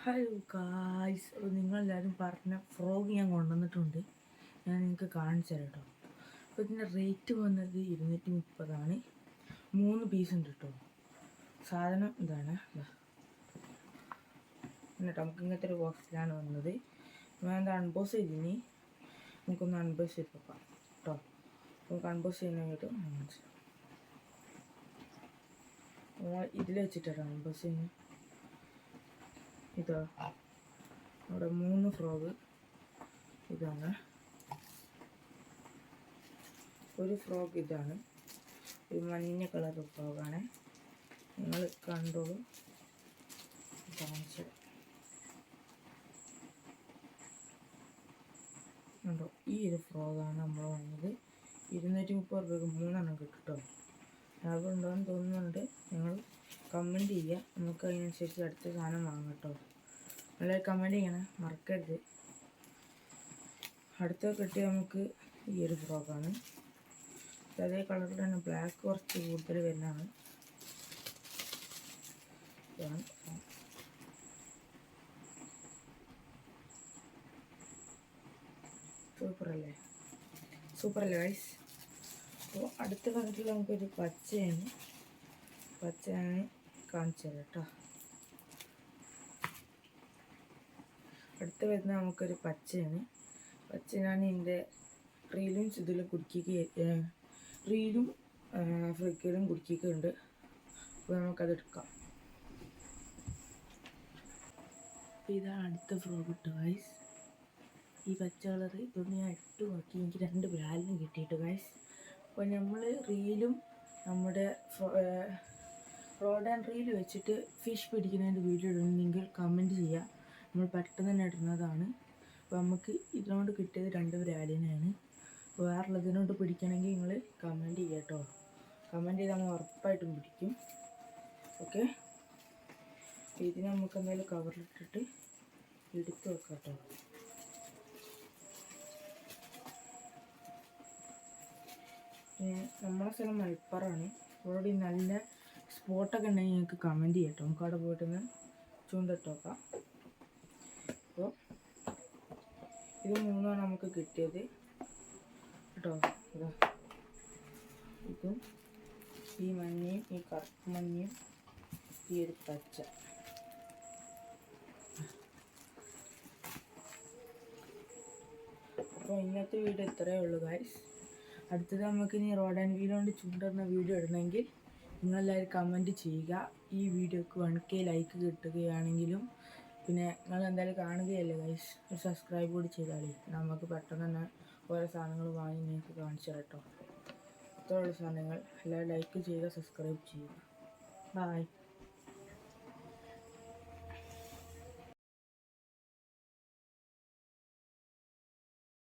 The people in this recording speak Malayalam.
ഹലോ ഗായ്സ്, നിങ്ങളെല്ലാവരും പറഞ്ഞ ഫ്രോഗ് ഞാൻ കൊണ്ടുവന്നിട്ടുണ്ട്. ഞാൻ നിങ്ങൾക്ക് കാണിച്ചു തരാം കേട്ടോ. അപ്പോൾ ഇതിൻ്റെ റേറ്റ് വന്നത് 230 3 പീസ് ഉണ്ട് കേട്ടോ. സാധനം ഇതാണ് എന്നിട്ട് നമുക്ക് ഇങ്ങനത്തെ ഒരു ബോക്സിലാണ് വന്നത്. ഞാൻ എന്താ അൺബോക്സ് ചെയ്തിനി, നമുക്കൊന്ന് അൺബോക്സ് ചെയ്ത് നോക്കാം കേട്ടോ. നമുക്ക് അൺബോക്സ് ചെയ്യാനായിട്ട് ഇതിൽ വെച്ചിട്ടാണ് അൺബോക്സ് ചെയ്യുന്നത്. ഇതാ അവിടെ 3 ഫ്രോഗ്. ഇതാണ് ഒരു ഫ്രോഗ്, ഇതാണ് ഒരു മഞ്ഞ കളർ ഫ്രോഗാണ്. നിങ്ങൾ കണ്ടോളൂ, കാണിച്ചത് കണ്ടോ. ഈ ഒരു ഫ്രോഗാണ് നമ്മൾ വാങ്ങിയത്. 230 രൂപയ്ക്ക് 3 കിട്ടും കേട്ടോ. ലാഭം ഉണ്ടോയെന്ന് തോന്നുന്നുണ്ട്. നിങ്ങൾ കമൻറ്റ് ചെയ്യുക, നമുക്ക് അതിനനുസരിച്ച് അടുത്ത സാധനം വാങ്ങാം കേട്ടോ. നല്ല കമൻറ്റ് ചെയ്യണം, മറക്കരുത്. അടുത്ത കിട്ടിയ നമുക്ക് ഈ ഒരു ഫ്രോക്കാണ്. അതേ കളറിൽ തന്നെ ബ്ലാക്ക് കുറച്ച് കൂടുതൽ വരുന്നതാണ്. സൂപ്പറല്ലേ ഗൈസ്. അപ്പോൾ അടുത്ത കളറിൽ നമുക്കൊരു പച്ചയാണ് കാണിച്ചു തരാം കേട്ടോ. അടുത്ത് വരുന്ന നമുക്കൊരു പച്ചയാണ്. ഞാൻ ഇതിൻ്റെ റീലും ഇതിലും റീലും ഫ്ലിക്കറിലും കുടുക്കിക്കുന്നുണ്ട്. അപ്പോൾ നമുക്കതെടുക്കാം. ഇതാണ് അടുത്ത ഫ്രോഗ് കേട്ടോ ഗൈസ്. ഈ പച്ച കളറ് ഇതൊന്ന് ഞാൻ ഇട്ട് നോക്കി, എനിക്ക് 2 ബ്രാലിനും കിട്ടിയിട്ട് ഗൈസ്. അപ്പോൾ നമ്മൾ റീലും നമ്മുടെ റോഡ് ആൻഡ് റീൽ വെച്ചിട്ട് ഫിഷ് പിടിക്കുന്നതിൻ്റെ വീഡിയോ ഇടുന്നെങ്കിൽ കമൻറ്റ് ചെയ്യുക. നമ്മൾ പെട്ടെന്ന് തന്നെ ഇടുന്നതാണ്. അപ്പോൾ നമുക്ക് ഇതിനോട് കിട്ടിയത് 2 ബ്രാലിനാണ്. അപ്പോൾ വേറുള്ളതിനോട് പിടിക്കണമെങ്കിൽ നിങ്ങൾ കമൻറ്റ് ചെയ്യുക കേട്ടോ. കമൻറ്റ് ചെയ്ത് നമ്മൾ ഉറപ്പായിട്ടും പിടിക്കും. ഓക്കെ, ഇതിനെ നമുക്ക് എന്തായാലും കവറിലിട്ടിട്ട് എടുത്ത് വെക്കാം കേട്ടോ. നമ്മളെ സ്ഥലം മലപ്പുറമാണ്. ഇവിടെ നല്ല സ്പോട്ടൊക്കെ ഉണ്ടെങ്കിൽ ഞങ്ങൾക്ക് കമൻറ്റ് ചെയ്യാം കേട്ടോ. നമുക്ക് അവിടെ പോയിട്ടൊന്ന് ചൂണ്ടിട്ട് നോക്കാം. അപ്പോൾ ഇത് 3 നമുക്ക് കിട്ടിയത് കേട്ടോ. ഇതും ഈ മഞ്ഞയും ഈ കറുപ്പ് മഞ്ഞയും ഈ ഒരു പച്ച. അപ്പോൾ ഇന്നത്തെ വീഡിയോ ഇത്രയേ ഉള്ളൂ ഗൈസ്. അടുത്തത് നമുക്ക് ഇനി റോഡ് ആൻഡ് വീൽ കൊണ്ട് ചൂണ്ടിടുന്ന വീഡിയോ ഇടണമെങ്കിൽ നിങ്ങളെല്ലാവരും കമൻറ്റ് ചെയ്യുക. ഈ വീഡിയോക്ക് 1K ലൈക്ക് കിട്ടുകയാണെങ്കിലും പിന്നെ നിങ്ങൾ എന്തായാലും കാണുകയല്ലേ ഗൈസ്, ഒരു സബ്സ്ക്രൈബ് കൂടി ചെയ്താലേ നമുക്ക് പെട്ടെന്ന് തന്നെ ഓരോ സാധനങ്ങൾ വാങ്ങി നിങ്ങൾക്ക് കാണിച്ചു തരാം കേട്ടോ. ഇത്രയുള്ള സാധനങ്ങൾ എല്ലാവരും ലൈക്ക് ചെയ്യുക, സബ്സ്ക്രൈബ് ചെയ്യുക. ബൈ.